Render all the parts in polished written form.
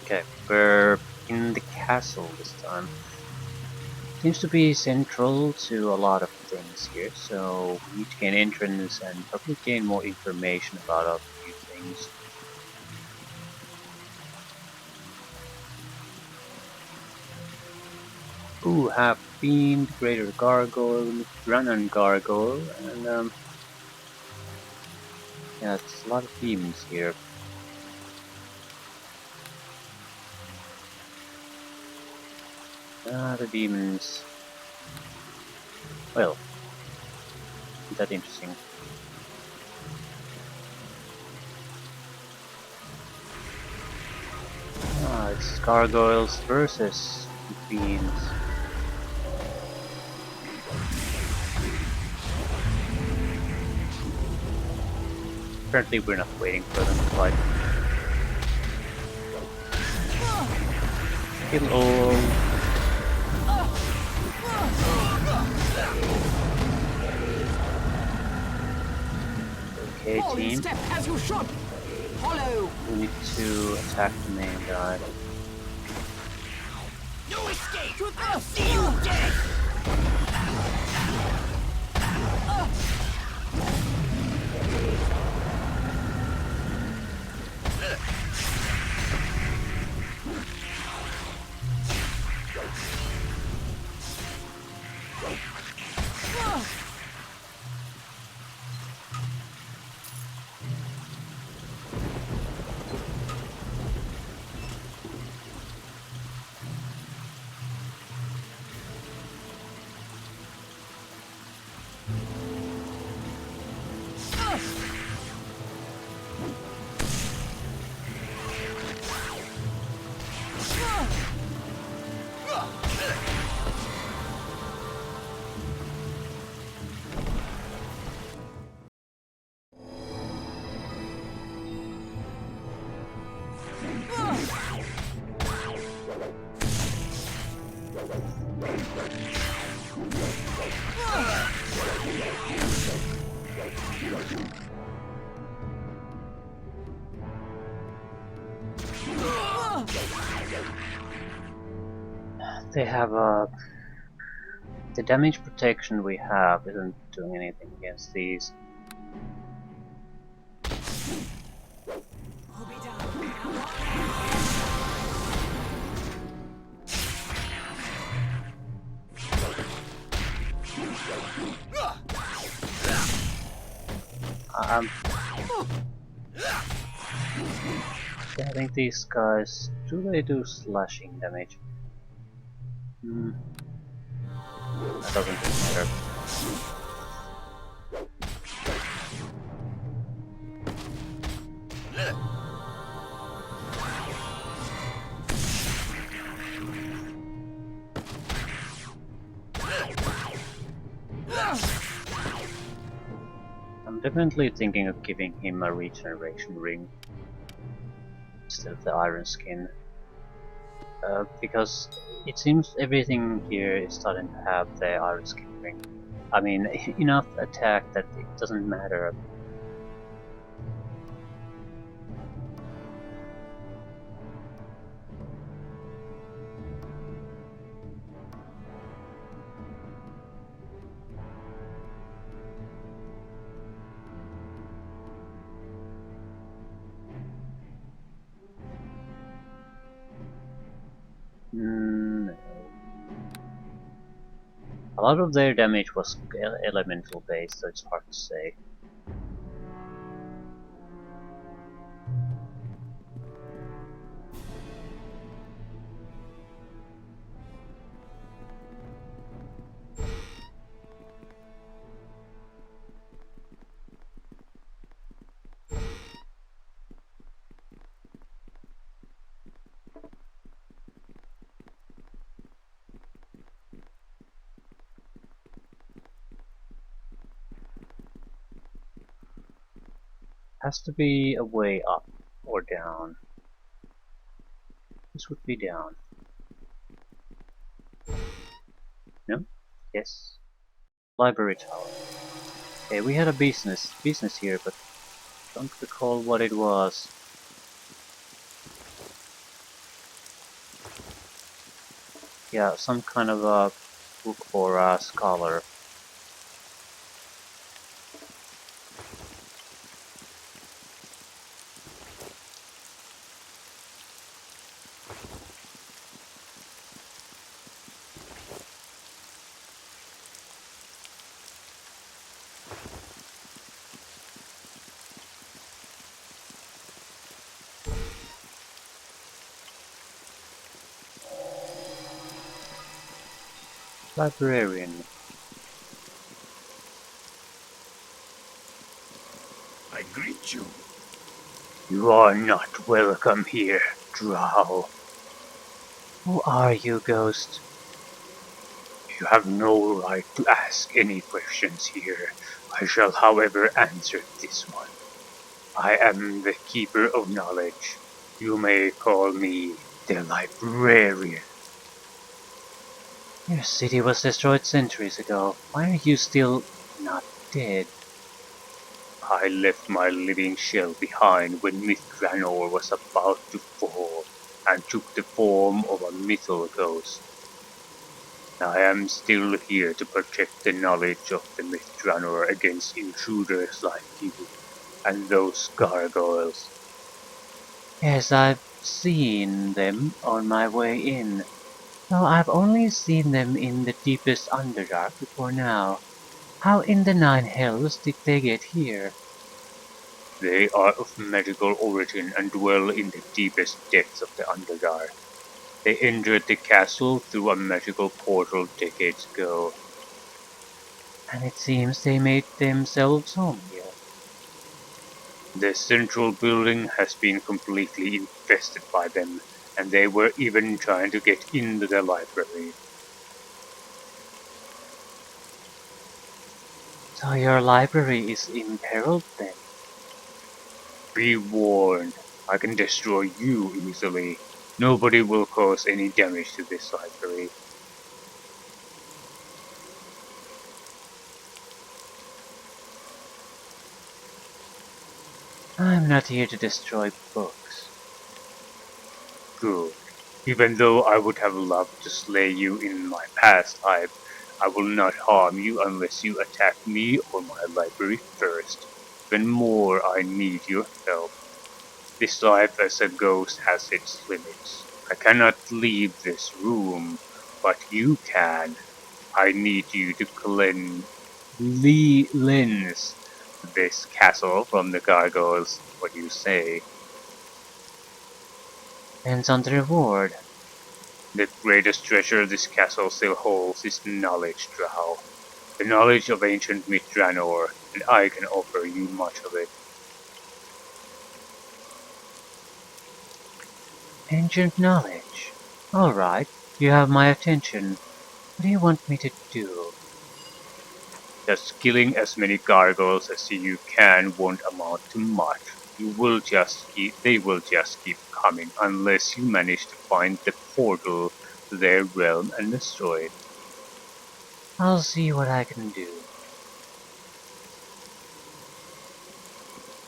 Okay, we're in the castle this time. Seems to be central to a lot of things here, so we need to gain entrance and probably gain more information about a few things. Ooh, have fiend, greater gargoyle, run and gargoyle, and yeah, it's a lot of demons here. The demons. Well, isn't that interesting? It's gargoyles versus fiends. Apparently we're not waiting for them to fight. Kill all. Okay, team. Step as you should. Follow. We need to attack the main guy. No escape. I'll see you dead. They have the damage protection we have isn't doing anything against these. Yeah, I think these guys, do they do slashing damage? That doesn't matter. I'm definitely thinking of giving him a regeneration ring instead of the iron skin. Because it seems everything here is starting to have the iron skin ring. I mean, enough attack that it doesn't matter. No. A lot of their damage was elemental based, so it's hard to say. Has to be a way up or down. This would be down. No? Yes. Library tower. Okay, we had a business here, but don't recall what it was. Yeah, some kind of a book for a scholar. Librarian. I greet you. You are not welcome here, Drow. Who are you, Ghost? You have no right to ask any questions here. I shall, however, answer this one. I am the Keeper of Knowledge. You may call me the Librarian. Your city was destroyed centuries ago. Why are you still not dead? I left my living shell behind when Mithranor was about to fall, and took the form of a mythal ghost. I am still here to protect the knowledge of the Mithranor against intruders like you and those gargoyles. Yes, I've seen them on my way in, though I've only seen them in the deepest Underdark before now. How in the Nine Hells did they get here? They are of magical origin and dwell in the deepest depths of the Underdark. They entered the castle through a magical portal decades ago. And it seems they made themselves home here. The central building has been completely infested by them, and they were even trying to get into the library. So your library is imperiled then? Be warned, I can destroy you easily. Nobody will cause any damage to this library. I'm not here to destroy books. Good. Even though I would have loved to slay you in my past life, I will not harm you unless you attack me or my library first. Even more, I need your help. This life as a ghost has its limits. I cannot leave this room, but you can. I need you to cleanse this castle from the gargoyles. What do you say? Depends on the reward. The greatest treasure this castle still holds is knowledge, Drow. The knowledge of ancient Mithranor, and I can offer you much of it. Ancient knowledge. Alright, you have my attention. What do you want me to do? Just killing as many gargoyles as you can won't amount to much. They will just keep coming unless you manage to find the portal to their realm and destroy it. I'll see what I can do.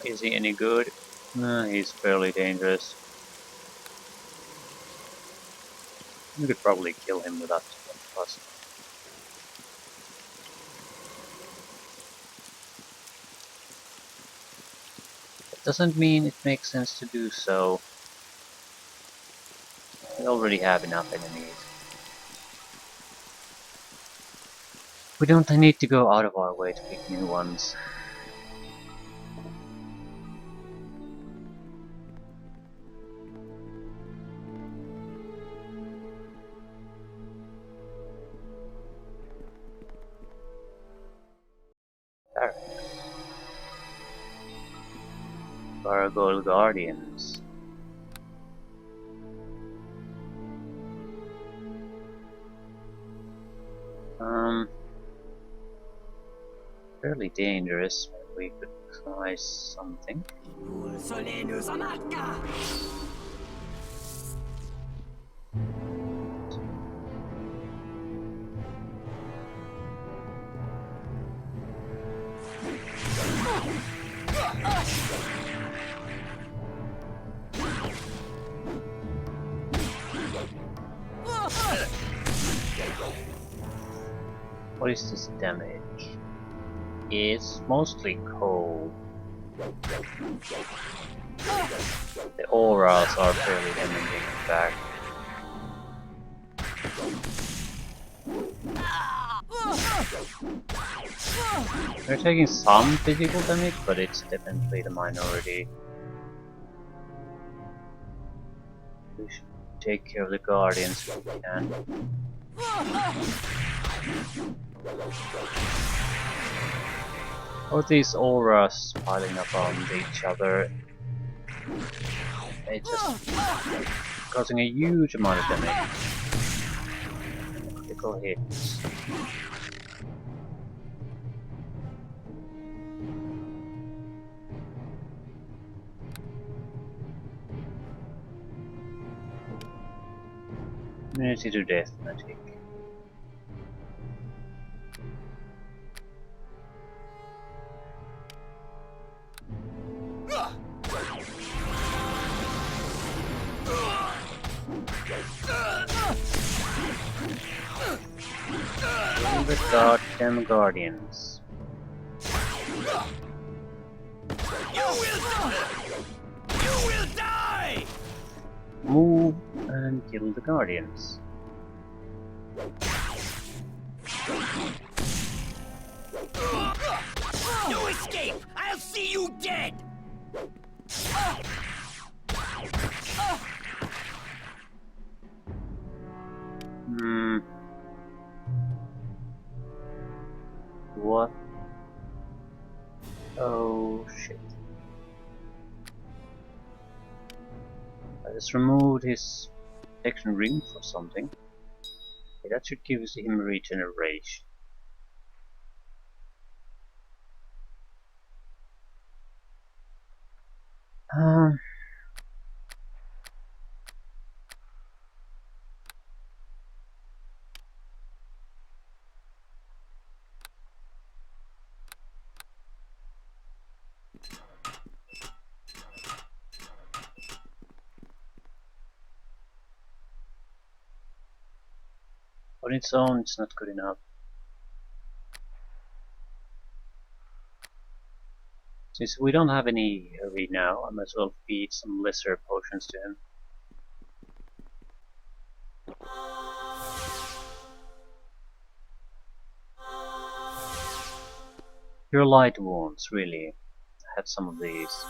Is he any good? He's fairly dangerous. You could probably kill him without too much fuss. That doesn't mean it makes sense to do so. We already have enough enemies. We don't need to go out of our way to pick new ones. Barracks. Gargoyle Guardians. Fairly dangerous. We could try something. What is this damage? It's mostly cold. The auras are fairly damaging, in fact. They're taking some physical damage, but it's definitely the minority. We should take care of the guardians if we can. All these auras piling up on each other. It's just causing a huge amount of damage. Critical hits. Immunity to death magic. The goddamn guardians. You will die! Move and kill the guardians. No escape! I'll see you dead! What? Oh shit. I just removed his protection ring for something. Okay, that should give him regeneration. Um, on its own, it's not good enough. Since we don't have any hurry now, I might as well feed some lesser potions to him. Your light wounds, really. I had some of these.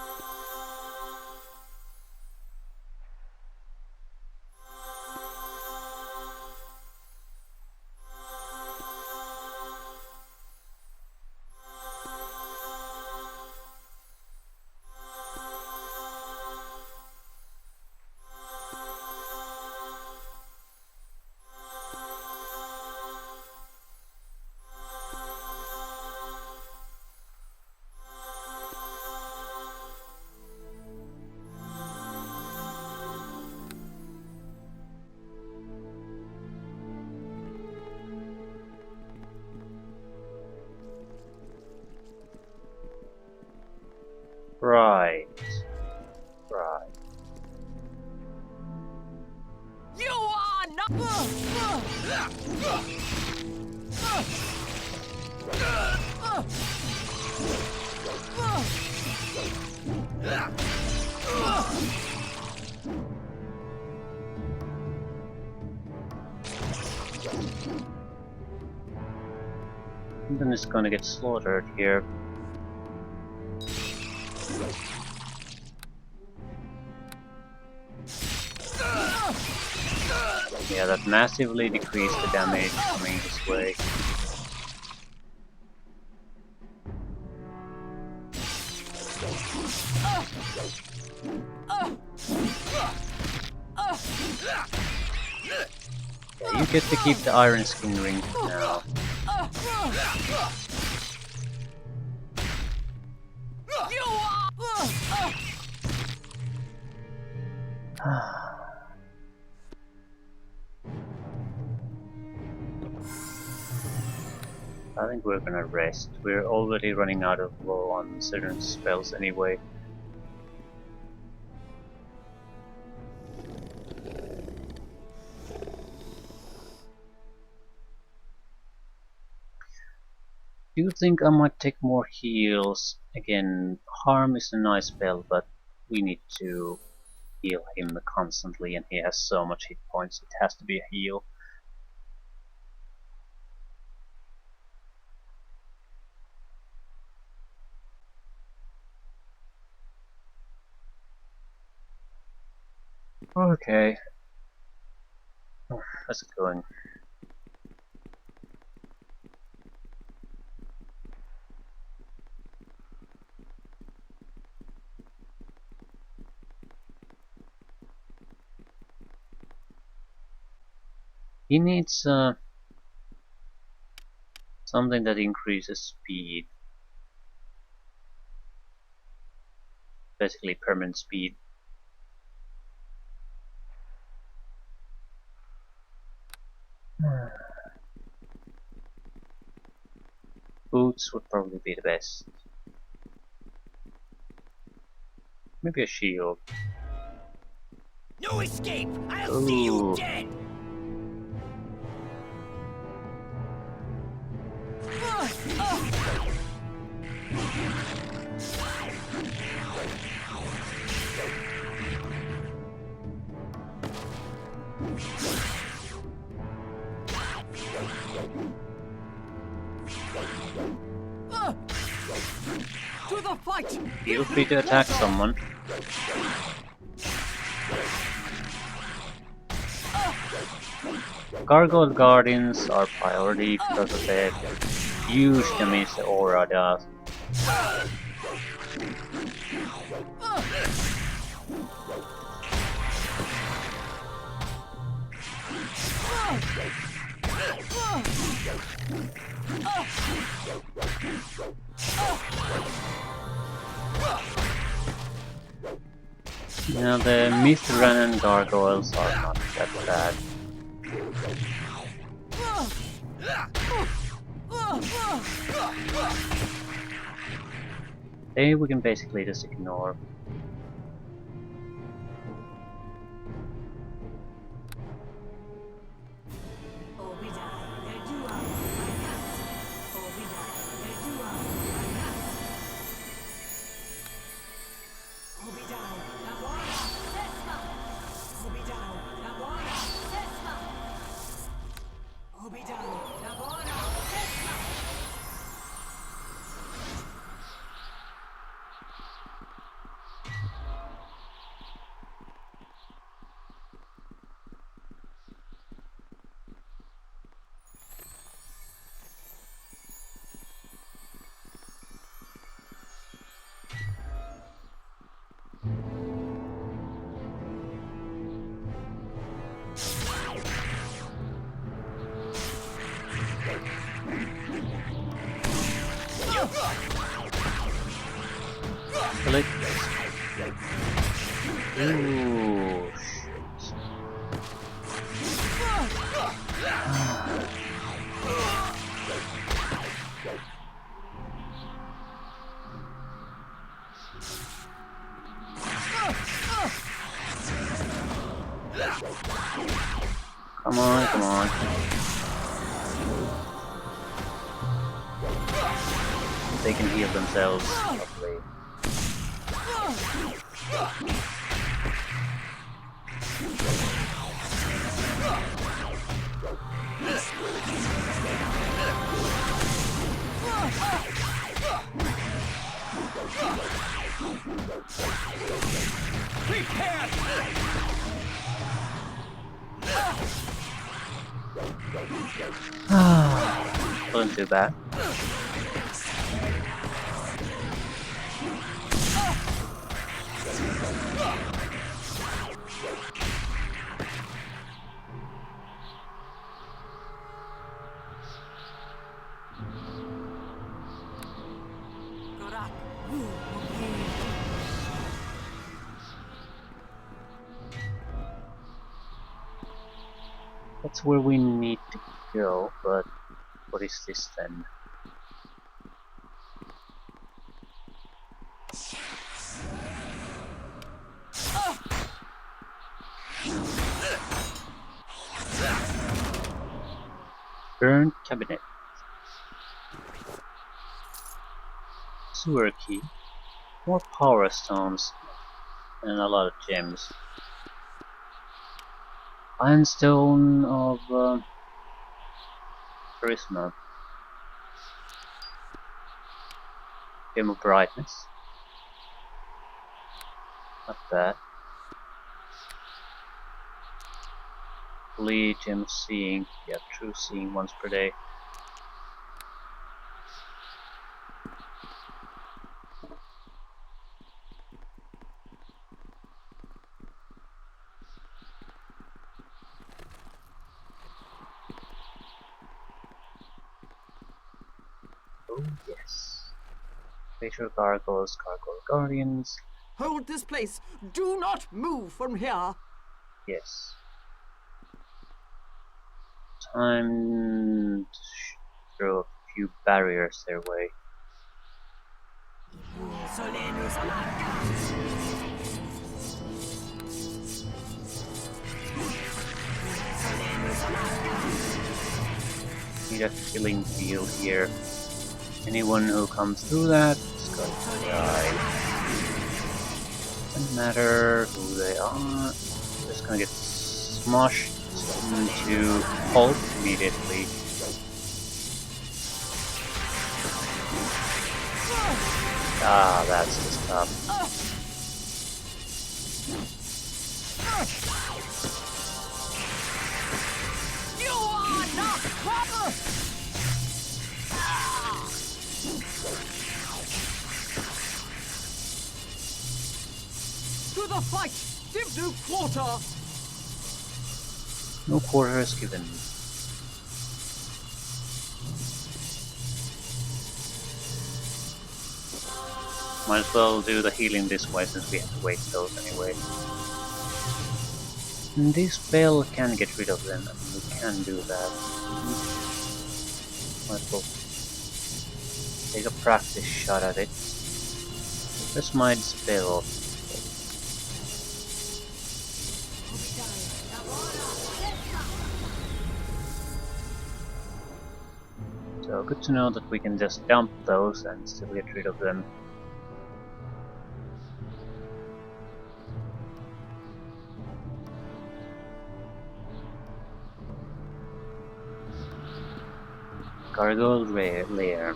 Right. Right. You are not... Then it's gonna get slaughtered here. Yeah, that massively decreased the damage coming this way. Yeah, you get to keep the iron skin ring for now. You are... I think we're gonna rest. We're already running out of low on certain spells anyway. Do you think I might take more heals? Again, harm is a nice spell, but we need to heal him constantly, and he has so much hit points, it has to be a heal. Okay. Oh, how's it going? He needs something that increases speed. Basically permanent speed. Boots would probably be the best. Maybe a shield. No escape! I'll see you Ooh. dead! To the fight! Feel free to attack someone. Gargoyle Guardians are priority because of the huge damage the aura does. Now the Mithran gargoyles are not that bad. They we can basically just ignore. Select. Ooh, shit. Come on, come on. They can heal themselves, lovely. Wasn't too bad. That's where we need to go, but what is this then? Burnt cabinet. sewer key, more power stones, and a lot of gems. Ironstone of charisma, gem of brightness, not bad. Fully gem of seeing, yeah, true seeing once per day. Oh yes. Facial gargoyles, gargoyle guardians. Hold this place. Do not move from here. Yes. Time to throw a few barriers their way. Need a killing field here. Anyone who comes through that is going to die. Doesn't matter who they are. Just gonna get smushed into pulp immediately. Ah, that's the stuff. You are not proper. To the fight. Give no quarter. No quarter is given. Might as well do the healing this way since we have to wait those anyway. And this spell can get rid of them, and we can do that. Might as well take a practice shot at it. Where's my spell? So good to know that we can just dump those and still get rid of them. Gargoyle lair.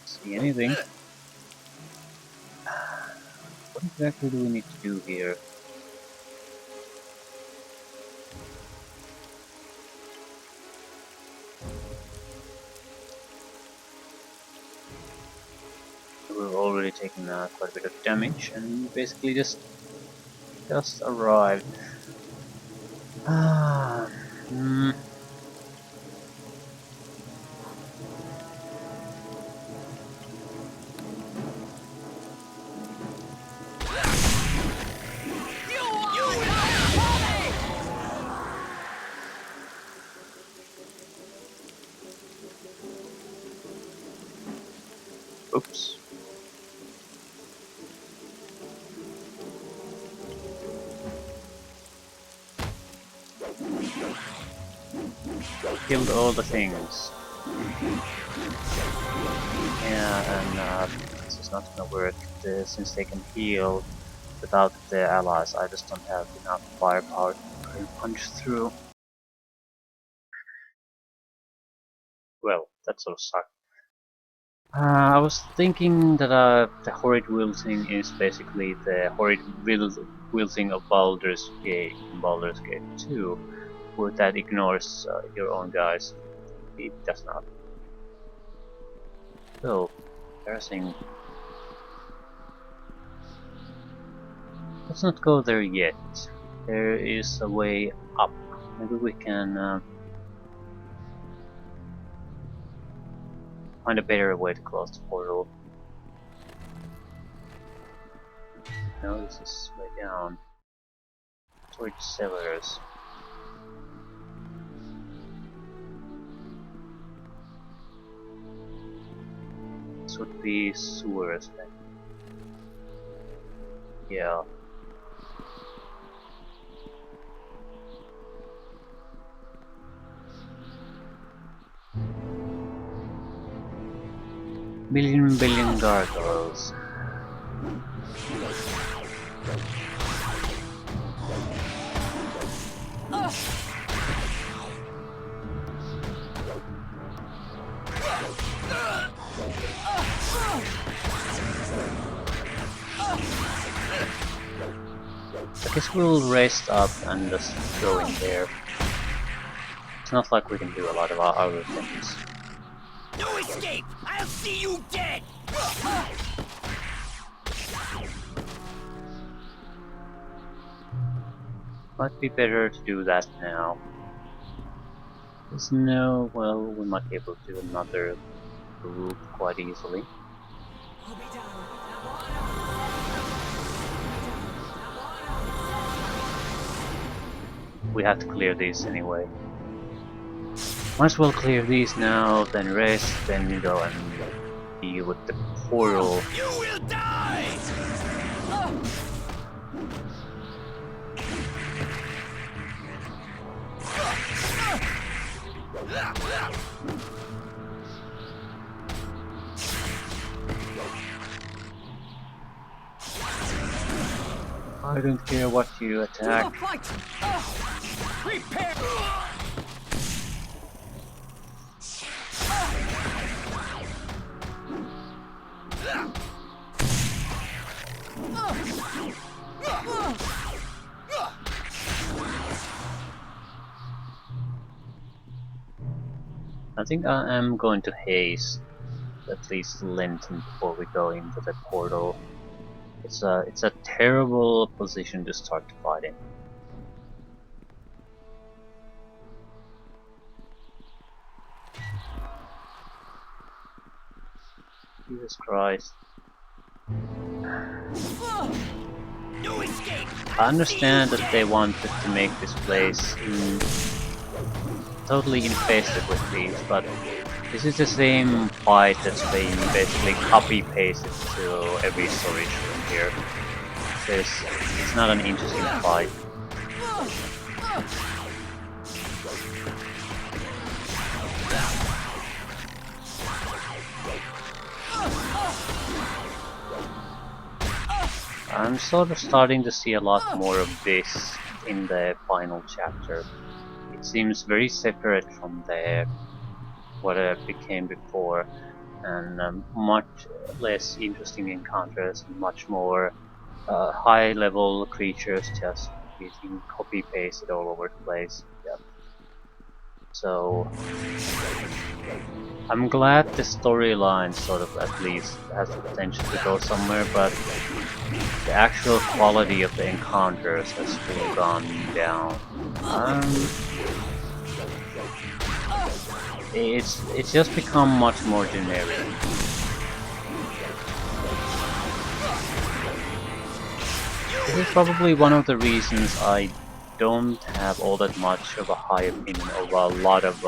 See anything? What exactly do we need to do here? We've already taken quite a bit of damage and basically just arrived. Ah, oops. Killed all the things. Yeah, and this is not gonna work since they can heal without their allies. I just don't have enough firepower to punch through. Well, that sort of sucked. I was thinking that the horrid wilting is basically the horrid wilting of Baldur's Gate in Baldur's Gate 2, where that ignores your own guys. It does not. So, embarrassing. Let's not go there yet. There is a way up. Maybe we can find a better way to close the portal. No, this is way down. Towards cellars. This would be sewers then. Yeah. Billion gargoyles. I guess we'll rest up and just go in there. It's not like we can do a lot of other things. No escape! I'll see you dead! Might be better to do that now. There's no, well, we might be able to do another group quite easily. We have to clear these anyway. Might as well clear these now, then rest, then go and deal with the portal. You will die! I don't care what you To attack. the fight! Prepare! I think I am going to haste at least Linton before we go into the portal. It's a terrible position to start fighting. Jesus Christ. No escape! I understand that they wanted to make this place totally infested with these, but this is the same fight that's being basically copy-pasted to every storage room here. It's not an interesting fight. I'm sort of starting to see a lot more of this in the final chapter. It seems very separate from what it became before, and much less interesting encounters, much more high-level creatures just getting copy-pasted all over the place. Yep. So I'm glad the storyline sort of at least has the potential to go somewhere, but the actual quality of the encounters has really gone down. It's just become much more generic. This is probably one of the reasons I don't have all that much of a high opinion of a lot of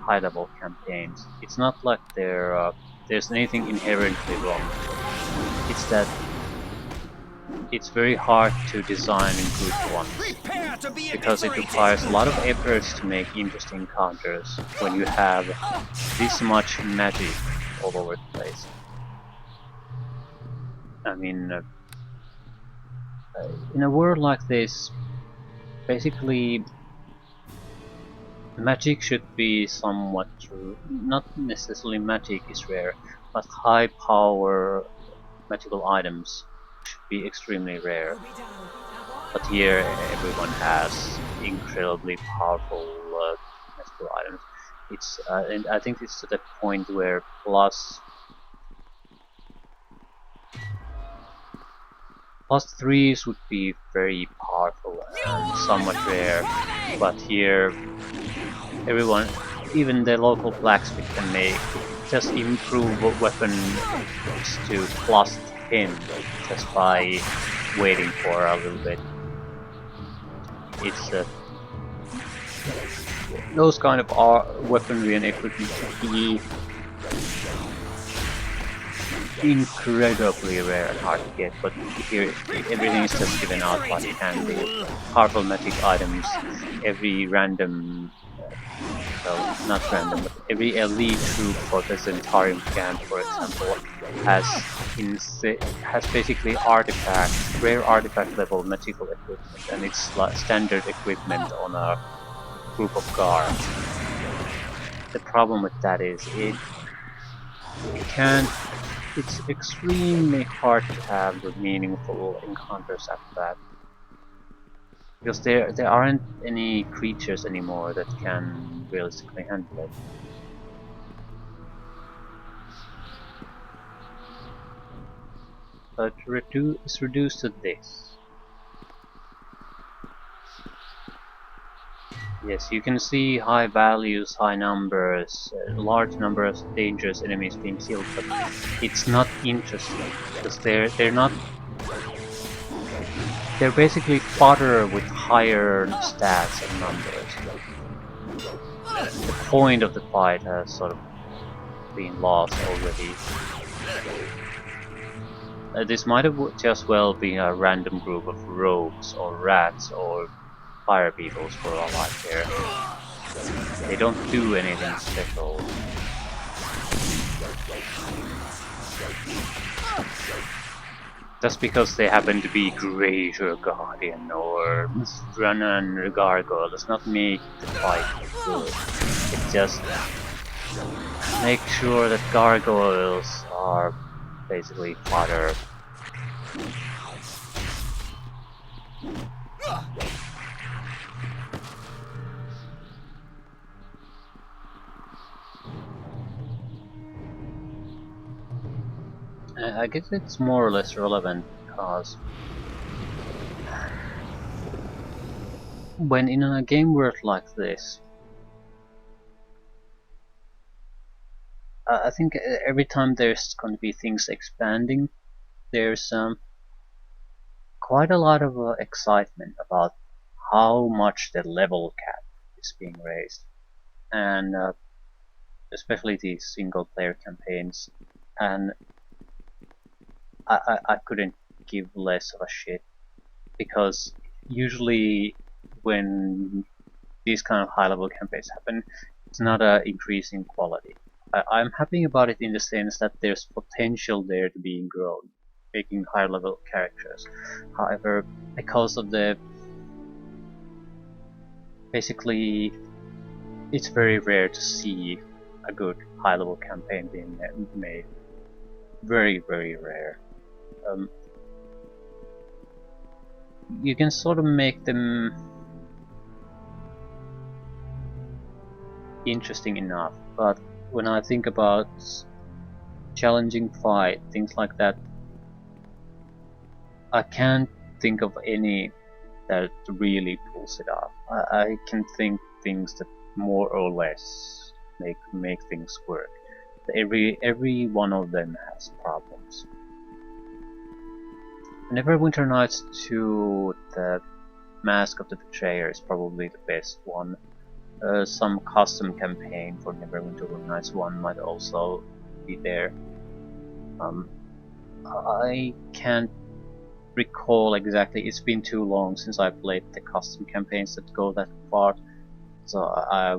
high-level campaigns. It's not like there's anything inherently wrong. It's that it's very hard to design good ones, Prepare to be because it requires a lot of efforts to make interesting encounters when you have this much magic all over the place. I mean, in a world like this, basically magic should be somewhat true. Not necessarily magic is rare, but high power magical items should be extremely rare. But here everyone has incredibly powerful magical items. And I think it's to the point where plus 3s would be very powerful and somewhat rare, but here everyone, even the local blacksmith, can make just improve weapons to plus 10 just by waiting for a little bit. It's those kind of weaponry and equipment should be incredibly rare and hard to get, but here everything is just given out by handy. Powerful magic items, every random well, not random, but every elite troop for the Zentarium camp, for example, has has basically artifacts, rare artifact level magical equipment, and it's like standard equipment on a group of guards. The problem with that is it's extremely hard to have the meaningful encounters after that. Because there aren't any creatures anymore that can realistically handle it. But it's reduced to this. Yes, you can see high values, high numbers, a large number of dangerous enemies being killed, but it's not interesting because they're basically fodder with higher stats and numbers. The point of the fight has sort of been lost already. This might have just well been a random group of rogues or rats or fire beetles for all I care. They don't do anything special. Just because they happen to be Greater Guardian or Stranan Gargoyle does not make the fight good. It just makes sure that gargoyles are basically fodder. I guess it's more or less relevant because when in a game world like this, I think every time there's going to be things expanding, there's quite a lot of excitement about how much the level cap is being raised, and especially these single player campaigns. And I couldn't give less of a shit because usually when these kind of high level campaigns happen, it's not an increase in quality. I'm happy about it in the sense that there's potential there to being grown, making higher level characters. However, because of the basically, it's very rare to see a good high level campaign being made. Very, very rare. You can sort of make them interesting enough, but when I think about challenging fight, things like that, I can't think of any that really pulls it off. I can think things that more or less make things work. Every one of them has problems. Neverwinter Nights 2, the Mask of the Betrayer is probably the best one. Some custom campaign for Neverwinter Nights 1 might also be there. I can't recall exactly, it's been too long since I played the custom campaigns that go that far, so I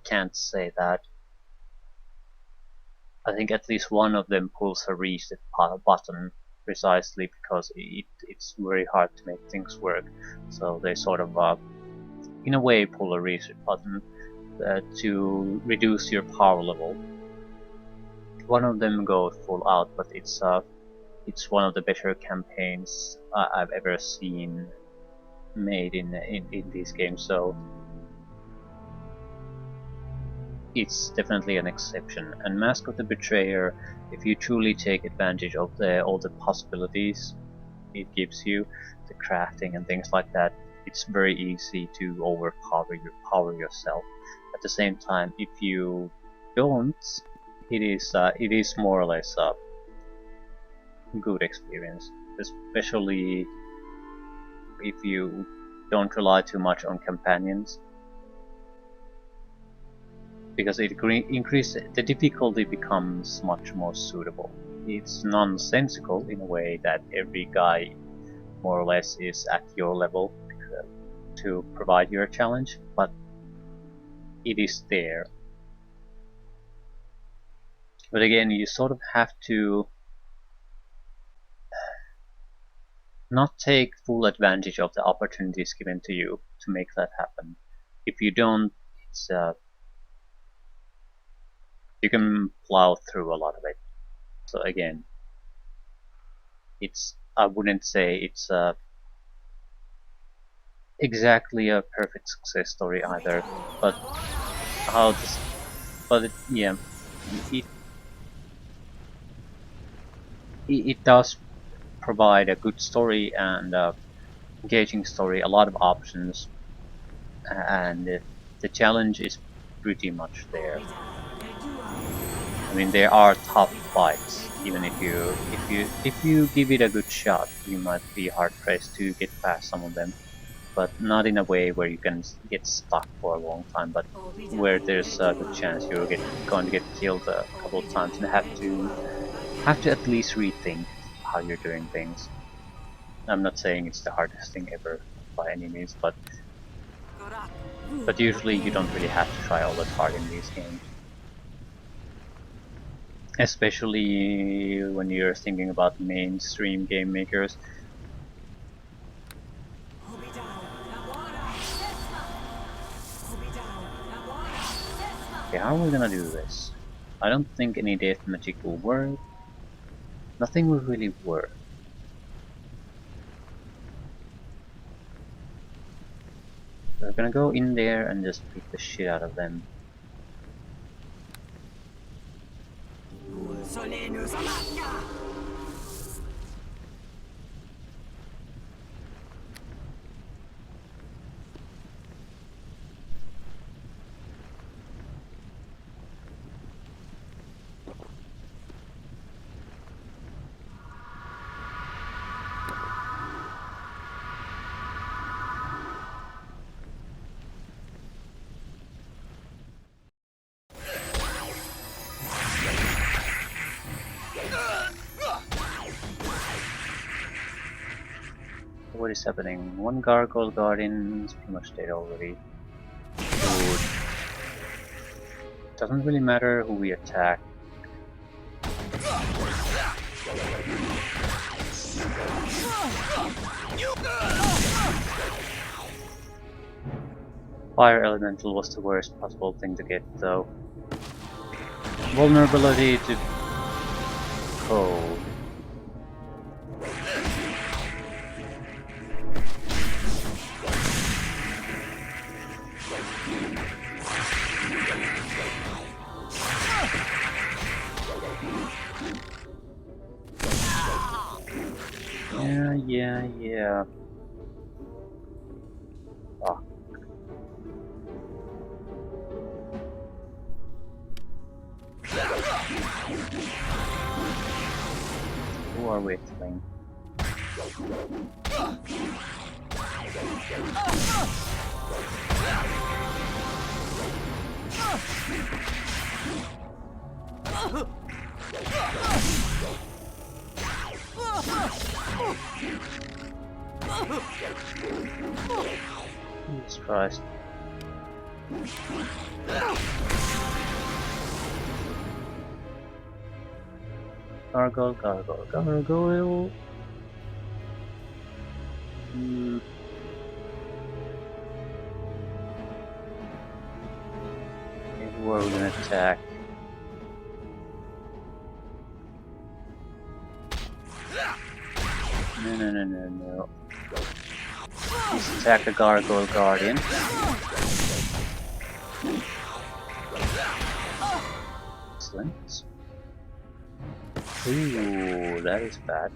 can't say that. I think at least one of them pulls a reset button precisely because it's very hard to make things work, so they sort of in a way pull a reset button to reduce your power level. One of them goes full out, but it's one of the better campaigns I've ever seen made in these games, so it's definitely an exception. And Mask of the Betrayer, if you truly take advantage of all the possibilities it gives you, the crafting and things like that, it's very easy to overpower yourself. At the same time, if you don't, it is more or less a good experience, especially if you don't rely too much on companions, because it increases the difficulty, becomes much more suitable. It's nonsensical in a way that every guy more or less is at your level to provide you a challenge, but it is there. But again, you sort of have to not take full advantage of the opportunities given to you to make that happen. If you don't, it's you can plow through a lot of it. So again, I wouldn't say it's exactly a perfect success story either, but how this, yeah, it, it does provide a good story and engaging story, a lot of options, and the challenge is pretty much there. I mean, there are tough fights. Even if you give it a good shot, you might be hard pressed to get past some of them, but not in a way where you can get stuck for a long time, but where there's a good chance you're going to get killed a couple of times and have to at least rethink how you're doing things. I'm not saying it's the hardest thing ever by any means, but usually you don't really have to try all that hard in these games. Especially when you're thinking about mainstream game makers. Okay, how are we gonna do this? I don't think any death magic will work. Nothing will really work. We're gonna go in there and just beat the shit out of them. What is happening? One Gargoyle Guardian is pretty much dead already. Good. Doesn't really matter who we attack. Fire Elemental was the worst possible thing to get though. Vulnerability to cold. Yeah. Fuck. Who are we killing? Jesus Christ. Gargoyle. Okay, who are we gonna attack? No. Let's attack the Gargoyle Guardian. Excellent. Ooh, that is bad.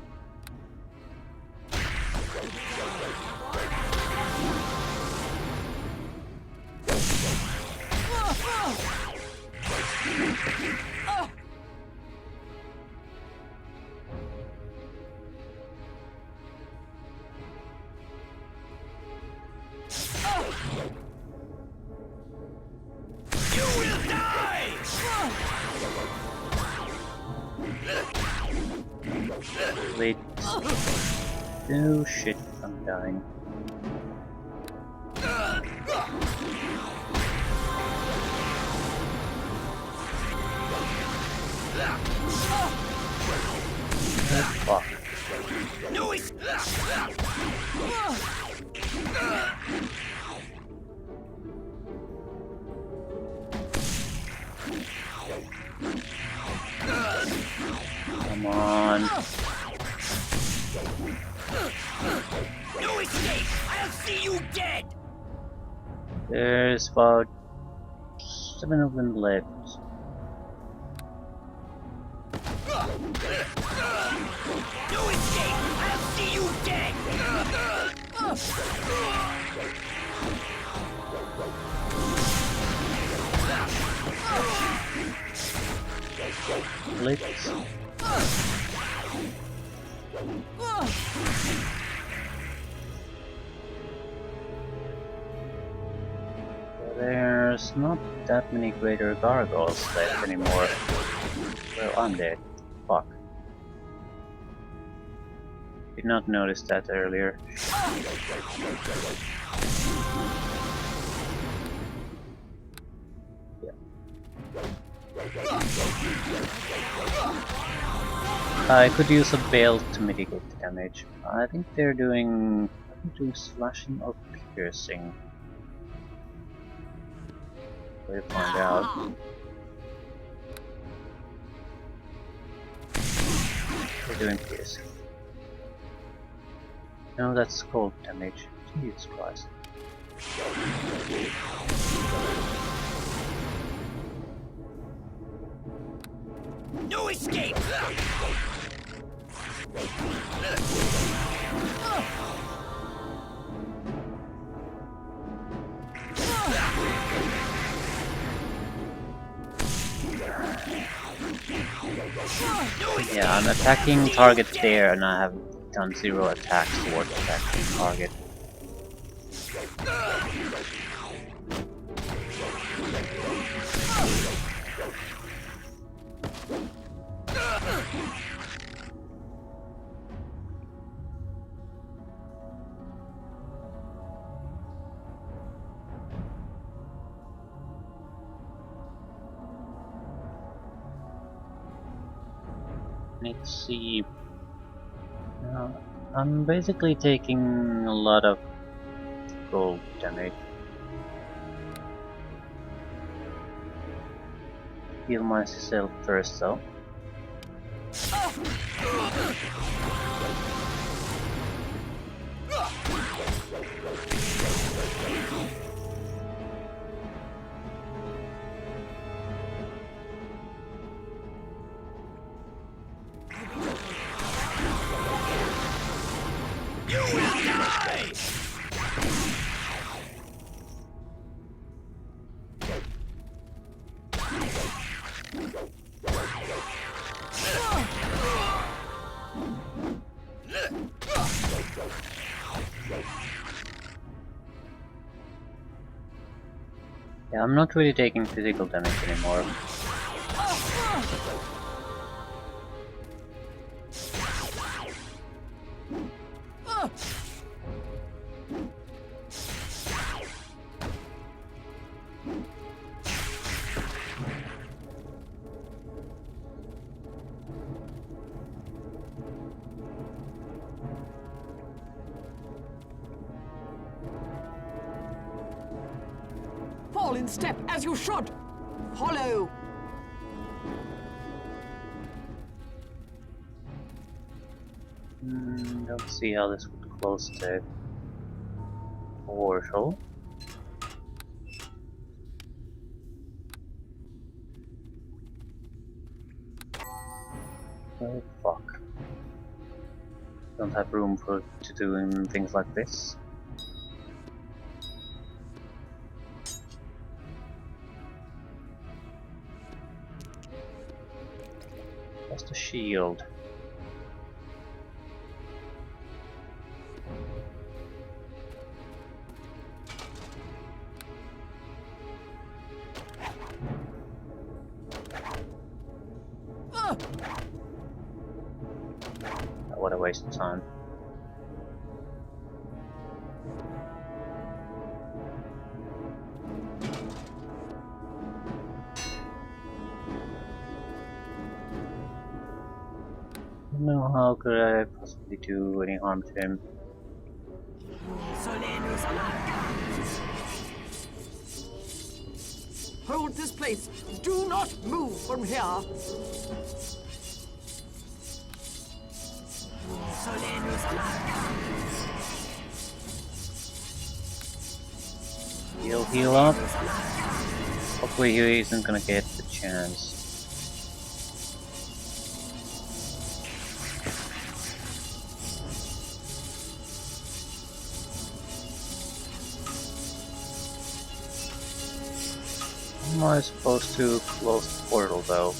Wait. Oh shit, I'm dying. Fuck. No escape. Come on. No escape. I'll see you dead. There's about 7 of them left. No escape. I'll see you dead. Blitz. There's not that many greater gargoyles left anymore. Well, I'm dead. Fuck. Did not notice that earlier. I could use a belt to mitigate the damage. I think they're doing slashing or piercing. We'll find out. They're doing piercing. No, that's cold damage. Jesus Christ. No escape. Yeah, I'm attacking target there and I have done 0 attacks towards attacking target. Let's see. I'm basically taking a lot of gold damage. Heal myself first though. You will die. Yeah, I'm not really taking physical damage anymore. Fall in step as you should. Follow. Don't see how this would close the portal. Oh fuck. Don't have room to doing things like this. Just a shield. What a waste of time. don't know how could I possibly do any harm to him. Hold this place. Do not move from here. He'll heal up. Hopefully he isn't gonna get the chance. How am I supposed to close the portal though?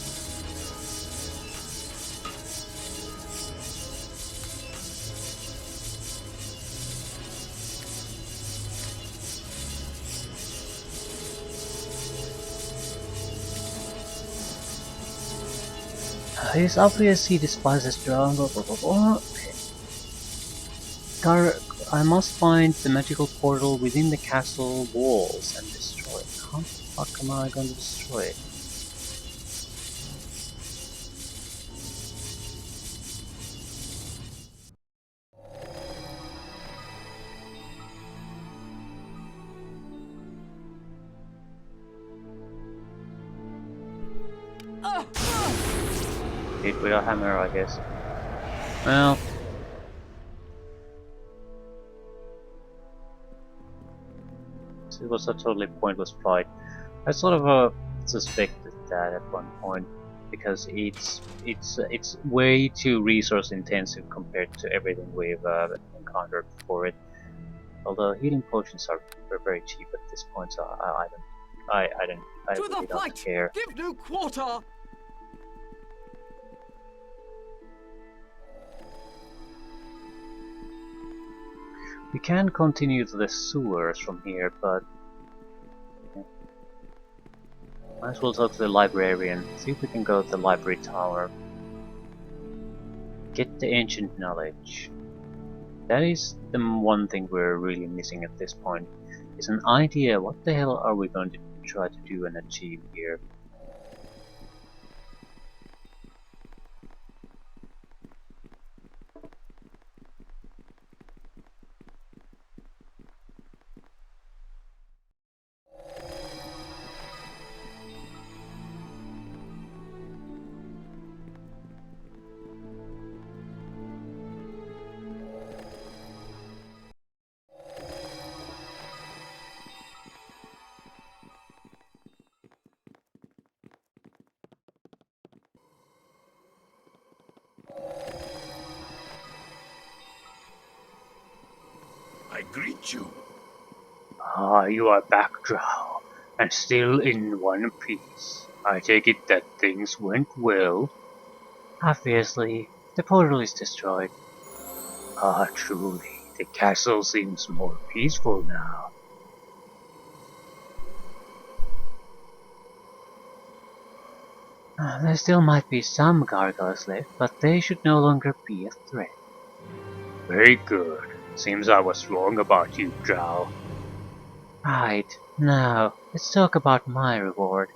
He's obviously despises Drown. I must find the magical portal within the castle walls and destroy it. How the fuck am I going to destroy it? Hit with a hammer, I guess. Well, it was a totally pointless fight. I sort of suspected that at one point because it's way too resource intensive compared to everything we've encountered before it. Although healing potions are very cheap at this point, so I To really the don't fight! care. Give no quarter! We can continue to the sewers from here, but might as well talk to the librarian, see if we can go to the library tower. Get the ancient knowledge. That is the one thing we're really missing at this point, is an idea what the hell are we going to try to do and achieve here. I greet you. Ah, you are back, Drow, and still in one piece. I take it that things went well. Obviously, the portal is destroyed. Ah, truly, the castle seems more peaceful now. There still might be some gargoyles left, but they should no longer be a threat. Very good. Seems I was wrong about you, Drow. Right, now, let's talk about my reward.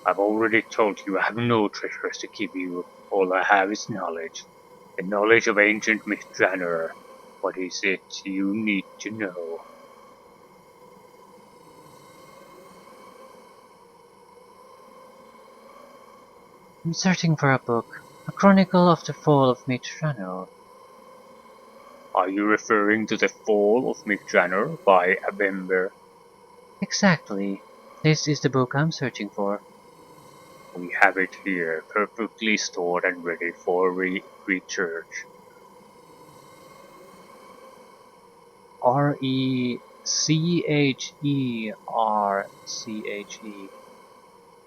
I've already told you I have no treasures to give you. All I have is knowledge. The knowledge of ancient Mithranor. What is it you need to know? I'm searching for a book. A chronicle of the fall of Mithranor. Are you referring to the fall of Mithranor by Avember? Exactly. This is the book I'm searching for. We have it here, perfectly stored and ready for research. Rechereche.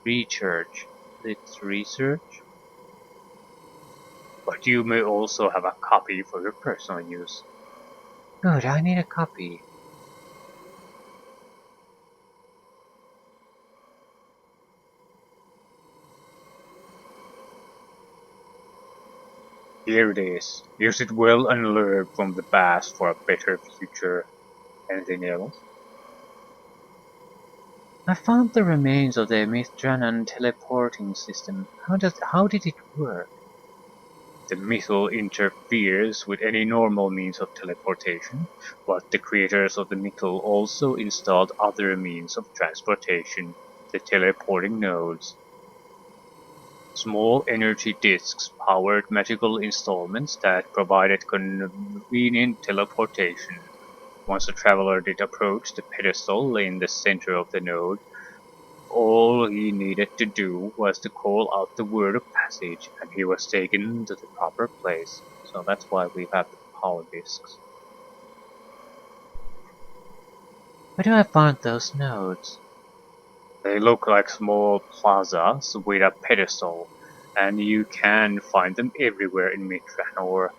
Research. It's research. But you may also have a copy for your personal use. Good, I need a copy. Here it is. Use it well and learn from the past for a better future. Anything else? I found the remains of the Mithranan teleporting system. How did it work? The missile interferes with any normal means of teleportation, but the creators of the missile also installed other means of transportation, the teleporting nodes. Small energy disks powered magical installments that provided convenient teleportation. Once a traveler did approach the pedestal in the center of the node, all he needed to do was to call out the word of passage, and he was taken to the proper place. So that's why we have the power disks. Where do I find those nodes? They look like small plazas with a pedestal, and you can find them everywhere in Mitranor.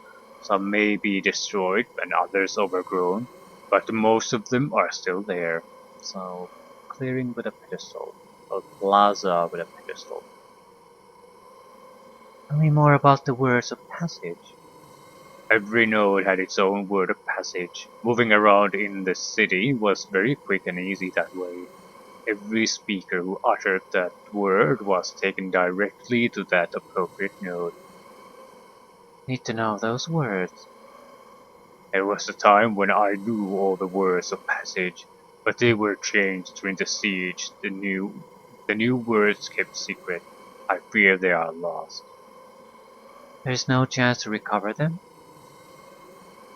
Some may be destroyed and others overgrown, but most of them are still there. So, clearing with a pedestal, a plaza with a pedestal. Tell me more about the words of passage. Every node had its own word of passage. Moving around in the city was very quick and easy that way. Every speaker who uttered that word was taken directly to that appropriate node. Need to know those words. There was a time when I knew all the words of passage, but they were changed during the siege. The new words kept secret. I fear they are lost. There's no chance to recover them?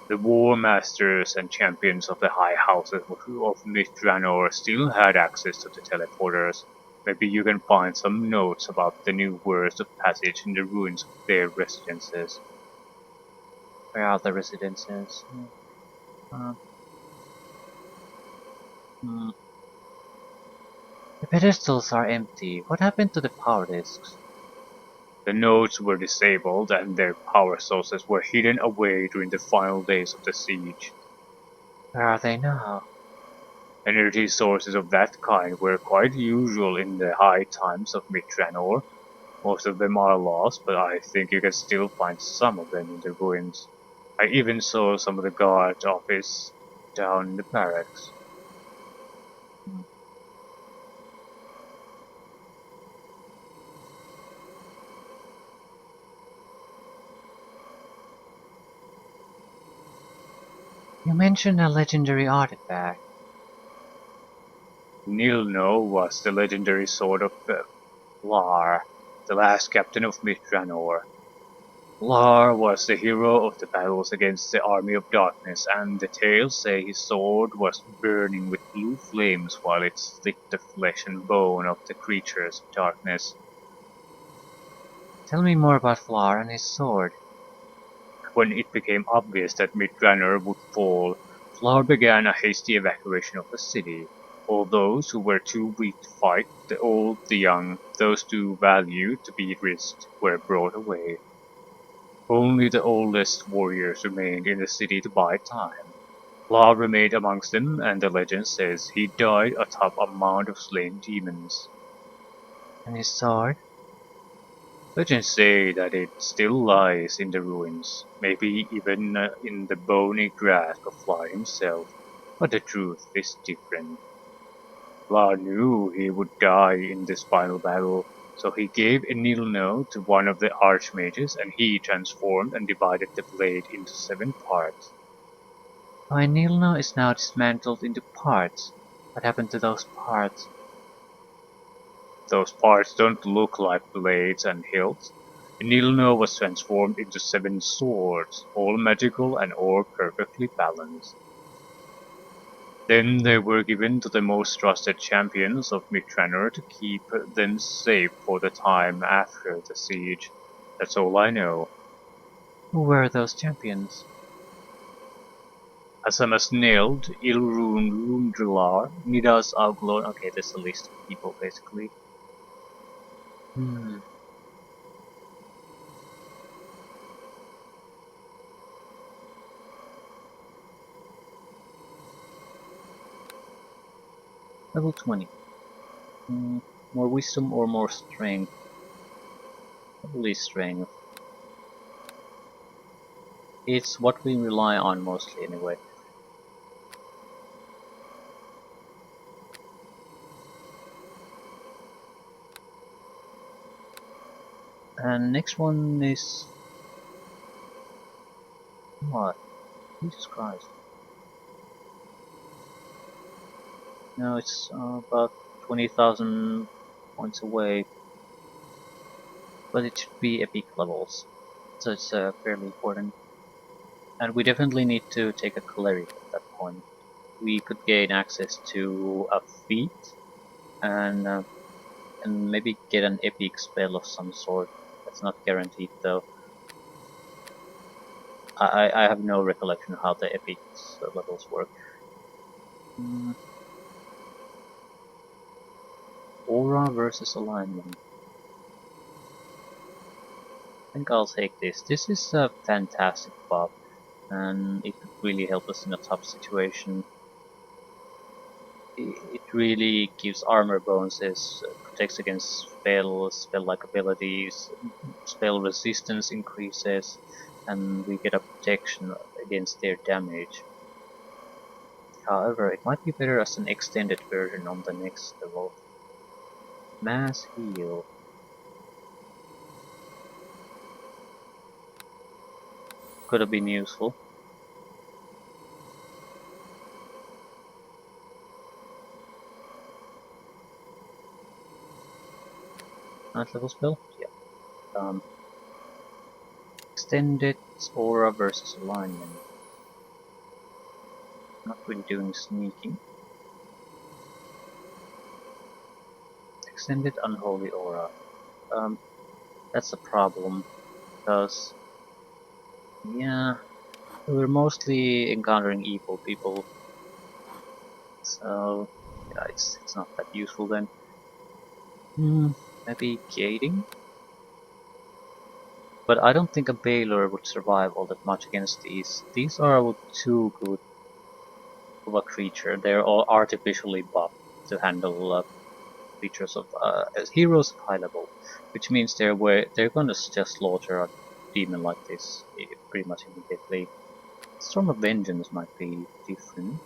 The war masters and champions of the high houses of Mithranor still had access to the teleporters. Maybe you can find some notes about the new words of passage in the ruins of their residences. Where are the residences? Uh, hmm. The pedestals are empty. What happened to the power disks? The nodes were disabled and their power sources were hidden away during the final days of the siege. Where are they now? Energy sources of that kind were quite usual in the high times of Mitranor. Most of them are lost, but I think you can still find some of them in the ruins. I even saw some of the guard office down in the barracks. You mentioned a legendary artifact. Nilno was the legendary sword of Lar, the last captain of Mitranor. Lar was the hero of the battles against the army of darkness, and the tales say his sword was burning with blue flames while it slit the flesh and bone of the creatures of darkness. Tell me more about Lar and his sword. When it became obvious that Midranor would fall, Flower began a hasty evacuation of the city. All those who were too weak to fight, the old, the young, those too valued to be risked, were brought away. Only the oldest warriors remained in the city to buy time. Law remained amongst them, and the legend says he died atop a mound of slain demons. And his sword? Legends say that it still lies in the ruins, maybe even in the bony grasp of Law himself, but the truth is different. Law knew he would die in this final battle, so he gave a Nilno to one of the archmages and he transformed and divided the blade into 7 parts. My Nilno is now dismantled into parts. What happened to those parts? Those parts don't look like blades and hilts. Nilno was transformed into 7 swords, all magical and all perfectly balanced. Then they were given to the most trusted champions of Mitranor to keep them safe for the time after the siege. That's all I know. Who were those champions? Asamas Neld, Ilrun Lundrilar, Midas Auglon. Okay, there's a list of people basically. Hmm. Level 20. More wisdom or more strength? Probably strength. It's what we rely on mostly anyway. And next one is What? Jesus Christ. No, it's about 20,000 points away, but it should be epic levels, so it's fairly important. And we definitely need to take a cleric at that point. We could gain access to a feat and maybe get an epic spell of some sort. That's not guaranteed though. I have no recollection of how the epic levels work. Mm, Aura versus alignment. I think I'll take this. This is a fantastic buff, and it could really help us in a tough situation. It really gives armor bonuses, protects against spell-like abilities, spell resistance increases, and we get a protection against their damage. However, it might be better as an extended version on the next level. Mass heal. Could have been useful. Ninth level spell? Yeah. Extended aura versus alignment. Not really doing sneaking. Extended unholy aura. That's a problem because yeah, we're mostly encountering evil people, so yeah, it's not that useful then. Maybe gating, but I don't think a Baylor would survive all that much against these. These are too good of a creature. They're all artificially buffed to handle creatures of as heroes of high level, which means they're gonna just slaughter a demon like this pretty much immediately. Storm of Vengeance might be different.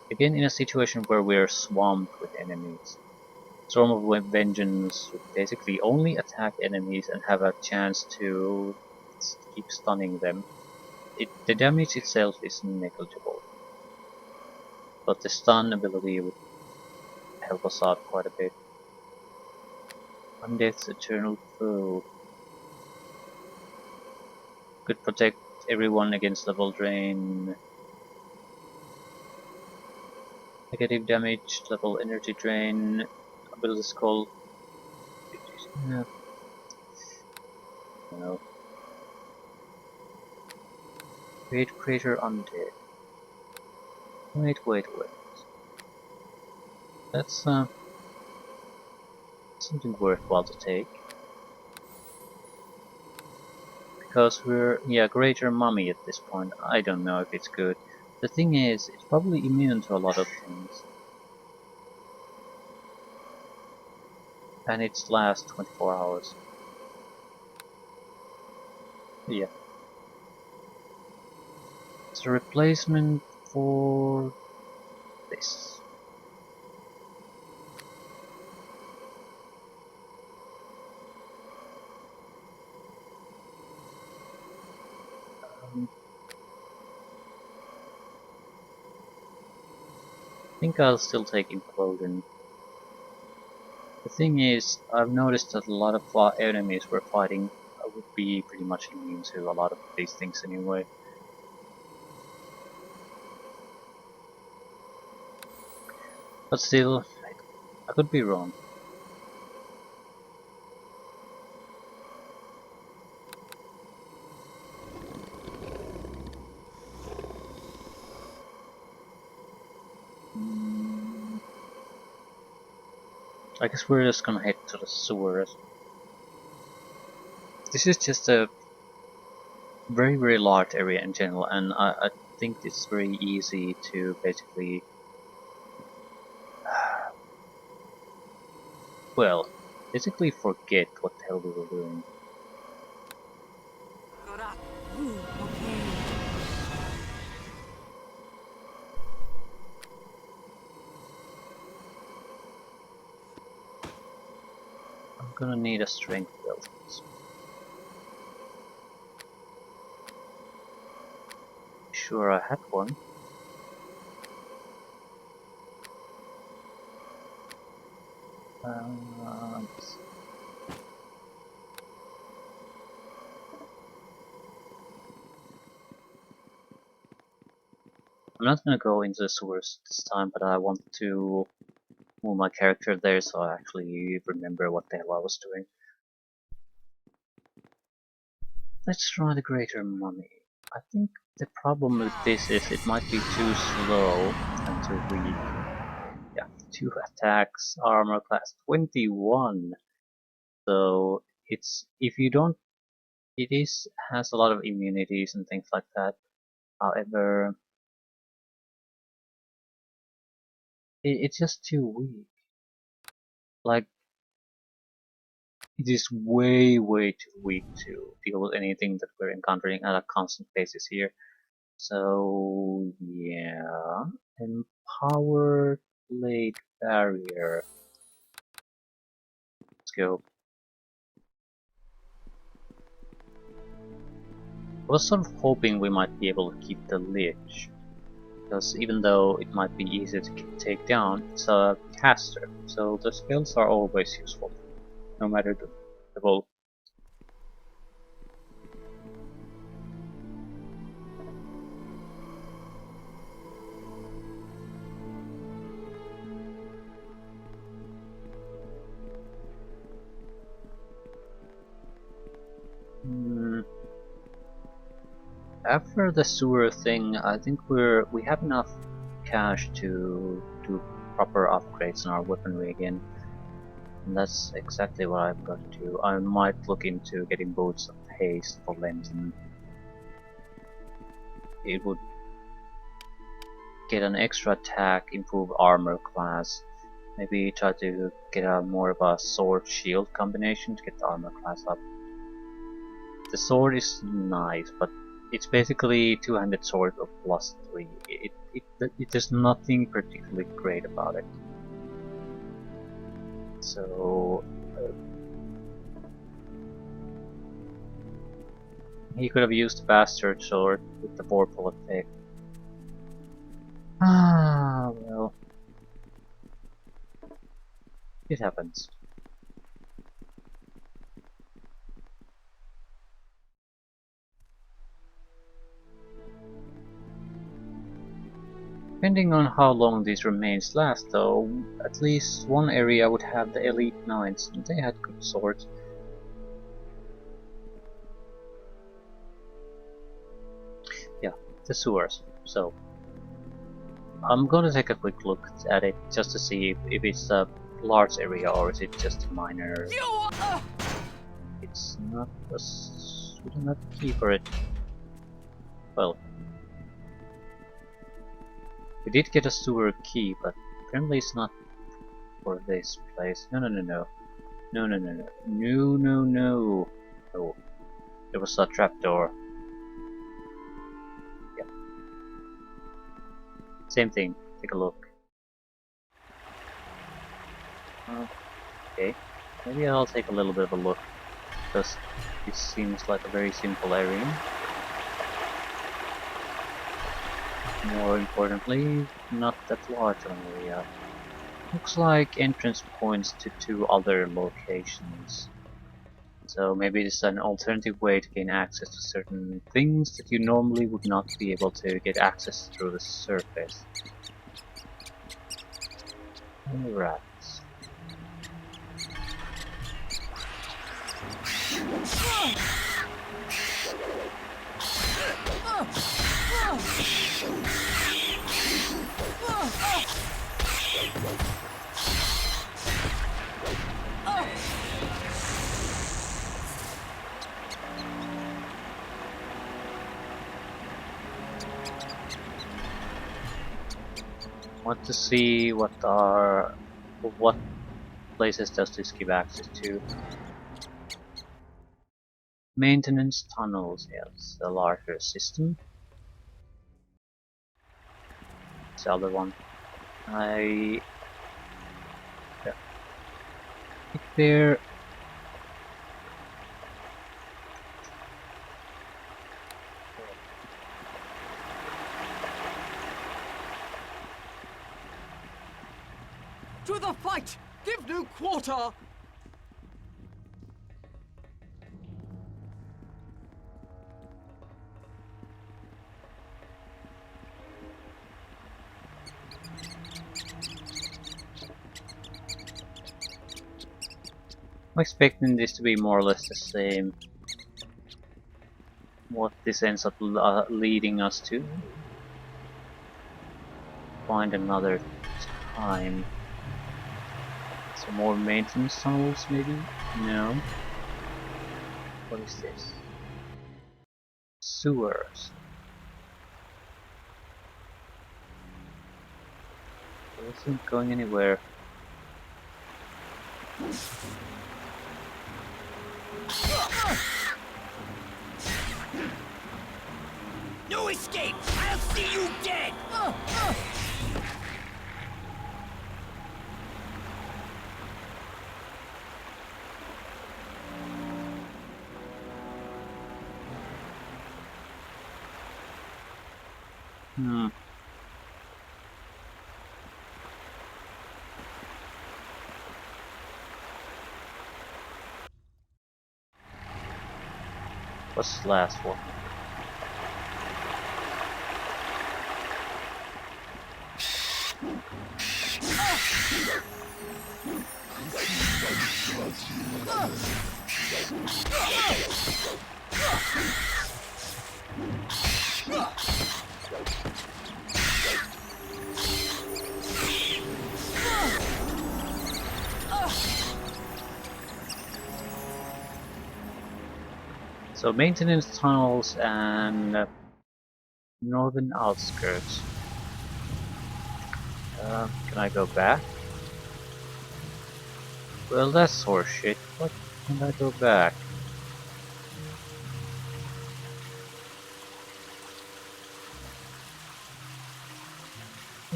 Again, in a situation where we're swamped with enemies, Storm of Vengeance would basically only attack enemies and have a chance to keep stunning them. The damage itself is negligible, but the stun ability would help us out quite a bit. Undeath's Eternal Foe could protect everyone against level drain, negative damage, level energy drain, ability scroll. Yeah, no. Create Creature Undead. Wait. That's something worthwhile to take. Because we're Greater Mummy at this point. I don't know if it's good. The thing is, it's probably immune to a lot of things. And it lasts 24 hours. Yeah. It's a replacement for this. I think I'll still take Implosion. The thing is, I've noticed that a lot of enemies we're fighting would be pretty much immune to a lot of these things anyway. But still, I could be wrong. I guess we're just gonna head to the sewers. This is just a very large area in general, and I think it's very easy to basically, well, basically forget what the hell we were doing. I'm gonna need a strength build. sure I had one. Let's see. I'm not gonna go into the sewers this time, but I want to move my character there so I actually remember what the hell I was doing. Let's try the greater mummy. I think the problem with this is it might be too slow and too weak. Yeah, 2 attacks, armor class 21. So it's if you don't, it is has a lot of immunities and things like that. However, it's just too weak. Like it is way too weak to deal with anything that we're encountering at a constant basis here. So yeah, empowered blade barrier. Let's go. I was sort of hoping we might be able to keep the Lich, because even though it might be easy to take down, it's a caster, so the skills are always useful, no matter the role. After the sewer thing, I think we have enough cash to do proper upgrades on our weaponry again. And that's exactly what I've got to do. I might look into getting boots of haste for Lenten. It would get an extra attack, improve armor class. Maybe try to get a more of a sword shield combination to get the armor class up. The sword is nice, but it's basically two-handed sword of +3. There's nothing particularly great about it. So he could have used the bastard sword with the vorpal effect. Ah, well, it happens. Depending on how long these remains last though, at least one area would have the Elite Knights, and they had good swords. Yeah, the sewers. So, I'm gonna take a quick look at it just to see if it's a large area or is it just a minor. It's not a... we don't have a key for it. Well, we did get a sewer key, but apparently it's not for this place. No. No. Oh, there was a trapdoor. Yeah. Same thing. Take a look. Okay. Maybe I'll take a little bit of a look, because this seems like a very simple area. More importantly, not that large an area. Looks like entrance points to 2 other locations. So maybe it's an alternative way to gain access to certain things that you normally would not be able to get access through the surface. Rats. Want to see what places does this give access to. Maintenance tunnels, yes, a larger system. It's the other one. Yeah. If there... To the fight! Give no quarter! I'm expecting this to be more or less the same. What this ends up leading us to. Find another time. Some more maintenance tunnels, maybe? No. What is this? Sewers. It isn't going anywhere. No escape! I'll see you dead! Hmm. What's the last one? So maintenance tunnels and northern outskirts. Can I go back? Well, that's horseshit. What can I go back?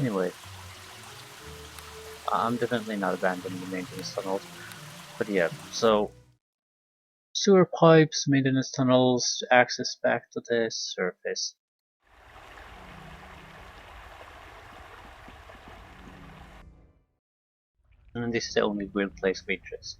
Anyway, I'm definitely not abandoning the maintenance tunnels. But yeah, so sewer pipes, maintenance tunnels, access back to the surface. And this is the only real place of interest.